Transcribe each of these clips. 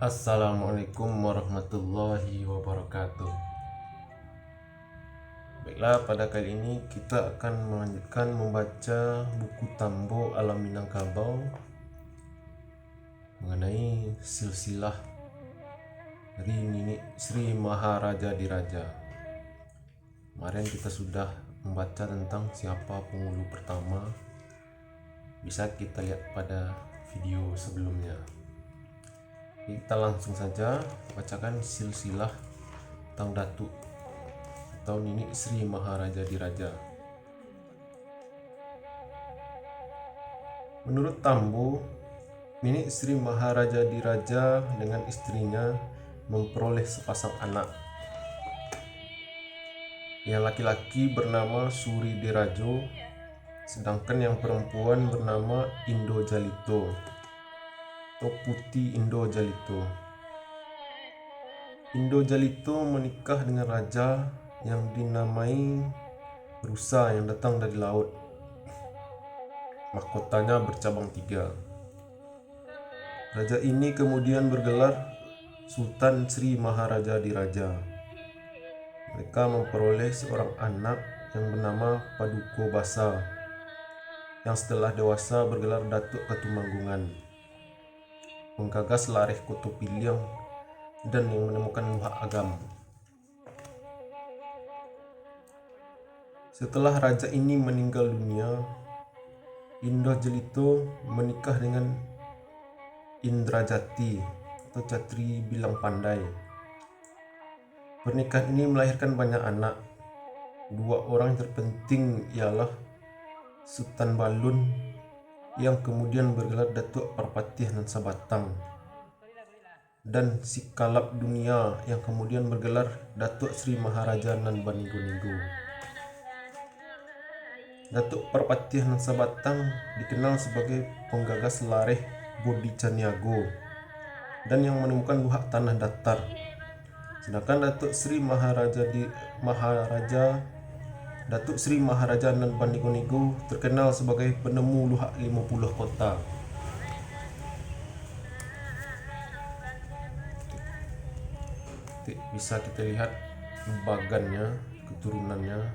Assalamualaikum warahmatullahi wabarakatuh. Baiklah, pada kali ini kita akan melanjutkan membaca buku Tambo Alam Minangkabau mengenai silsilah dari Nini Sri Maharaja Diraja. Kemarin kita sudah membaca tentang siapa penghulu pertama. Bisa kita lihat pada video sebelumnya. Kita langsung saja bacakan silsilah tentang Datuk atau Nini Sri Maharaja Diraja. Menurut Tambo, Nini Sri Maharaja Diraja dengan istrinya memperoleh sepasang anak. Yang laki-laki bernama Suri Dirajo, sedangkan yang perempuan bernama Indo Jalito atau Putih Indo Jalito. Indo Jalito menikah dengan raja yang dinamai Rusa yang datang dari laut. Mahkotanya bercabang 3. Raja ini kemudian bergelar Sultan Sri Maharaja Diraja. Mereka memperoleh seorang anak yang bernama Paduka Basa, yang setelah dewasa bergelar Datuk Ketumanggungan, menggagas Lareh Koto Piliang, dan yang menemukan luhak agam. Setelah raja ini meninggal dunia, Indah Jelito menikah dengan Indrajati atau Catri Bilang Pandai. Pernikahan ini melahirkan banyak anak. 2 orang yang terpenting ialah Sultan Balun yang kemudian bergelar Datuk Parpatih Nan Sabatang, dan si Kalap Dunia yang kemudian bergelar Datuk Sri Maharaja Nan Banigo-Nigo. Datuk Parpatih Nan Sabatang dikenal sebagai penggagas Lareh Bodi Caniago dan yang menemukan luhak tanah datar. Sedangkan Datuk Sri Maharaja Nan Banigo-Nigo terkenal sebagai penemu luhak 50 kota. Bisa kita lihat bagannya, keturunannya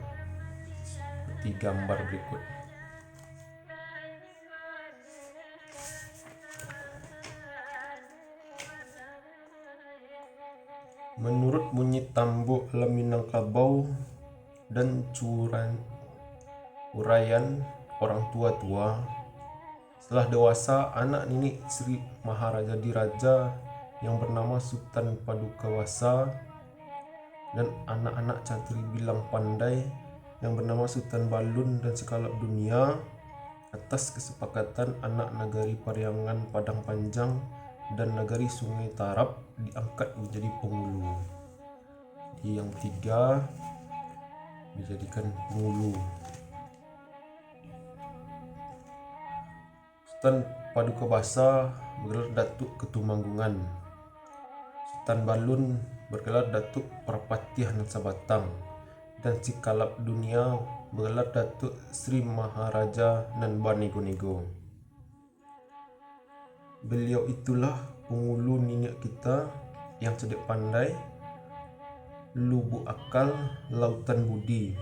di gambar berikut. Menurut bunyi Tambo Alam Minangkabau dan uraian orang tua-tua, setelah dewasa anak Nini Sri Maharaja Diraja yang bernama Sultan Paduka Wasa dan anak-anak Catri Bilang Pandai yang bernama Sultan Balun dan Sekalap Dunia, atas kesepakatan anak Nagari Pariangan Padang Panjang dan Nagari Sungai Tarap diangkat menjadi penghulu. Jadi yang 3 dijadikan penghulu. Sultan Paduka Basa bergelar Datuk Ketumanggungan. Sultan Balun bergelar Datuk Parpatih Nan Sabatang, dan si Kalap Dunia bergelar Datuk Sri Maharaja Nan Banigo-Nigo. Beliau itulah penghulu nenek kita yang cerdik pandai, lubuk akal, lautan budi,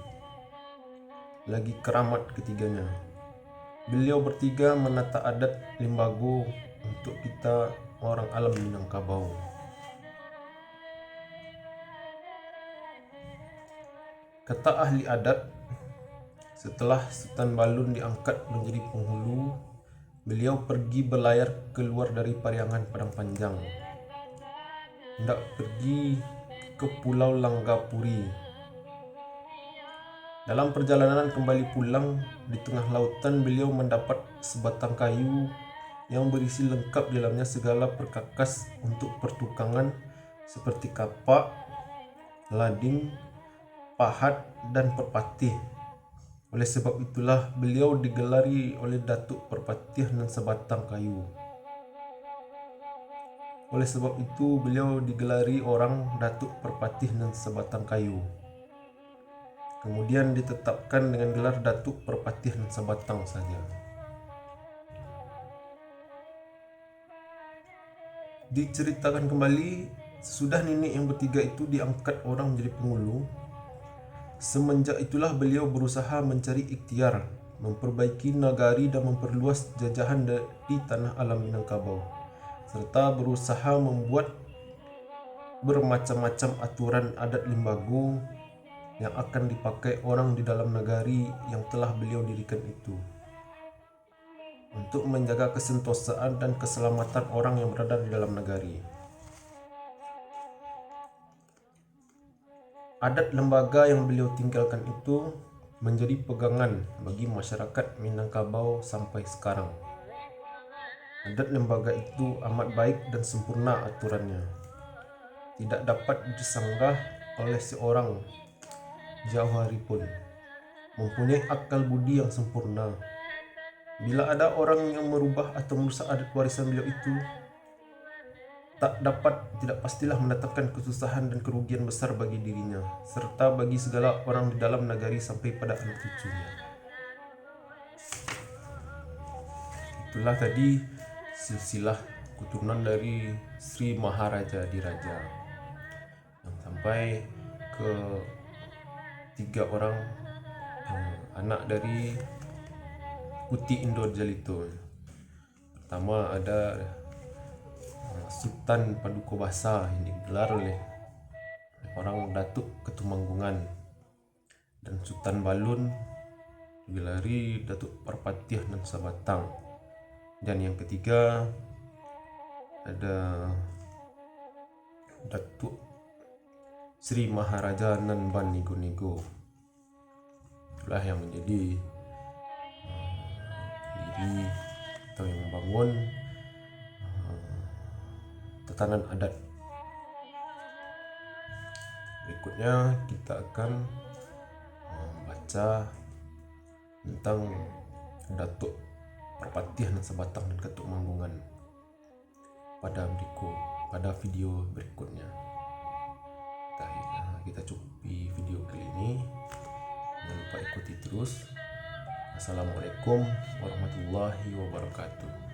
lagi keramat ketiganya. Beliau bertiga menata adat Limbago untuk kita orang alam Minangkabau. Kata ahli adat, setelah Sultan Balun diangkat menjadi penghulu, beliau pergi berlayar keluar dari Pariangan Padang Panjang, hendak pergi ke Pulau Langgapuri. Dalam perjalanan kembali pulang, di tengah lautan beliau mendapat sebatang kayu yang berisi lengkap di dalamnya segala perkakas untuk pertukangan seperti kapak, lading, pahat, dan perpatih. Oleh sebab itulah beliau digelari oleh Datuk Parpatih Nan Sabatang Kayu. Oleh sebab itu beliau digelari orang Datuk Parpatih Nan Sabatang Kayu. Kemudian ditetapkan dengan gelar Datuk Parpatih Nan Sabatang saja. Diceritakan kembali, sesudah nenek yang bertiga itu diangkat orang menjadi pengulu, semenjak itulah beliau berusaha mencari ikhtiar, memperbaiki nagari dan memperluas jajahan di tanah alam Minangkabau, serta berusaha membuat bermacam-macam aturan adat limbagu yang akan dipakai orang di dalam nagari yang telah beliau dirikan itu, untuk menjaga kesentosaan dan keselamatan orang yang berada di dalam nagari. Adat lembaga yang beliau tinggalkan itu menjadi pegangan bagi masyarakat Minangkabau sampai sekarang. Adat lembaga itu amat baik dan sempurna aturannya, tidak dapat disanggah oleh seorang jauh hari pun, mempunyai akal budi yang sempurna. Bila ada orang yang merubah atau merusak adat warisan beliau itu, tidak pastilah mendatangkan kesusahan dan kerugian besar bagi dirinya, serta bagi segala orang di dalam nagari sampai pada anak cucunya. Itulah tadi silsilah keturunan dari Sri Maharaja Diraja yang sampai ke 3 orang anak dari Kuti Indo Jalito. Pertama ada Sultan Paduka Wasa yang digelar oleh orang Datuk Ketumanggungan, dan Sultan Balun digelari Datuk Parpatiah dan Sabatang. Dan yang ketiga ada Datuk Sri Maharaja Nanban Nigo. Itulah yang menjadi pendiri atau yang membangun tatanan adat. Berikutnya kita akan membaca tentang Datuk Parpatiah dan Sabatang dan Ketumanggungan pada video berikutnya. Kita cukupi video kali ini. Jangan lupa ikuti terus. Assalamualaikum warahmatullahi wabarakatuh.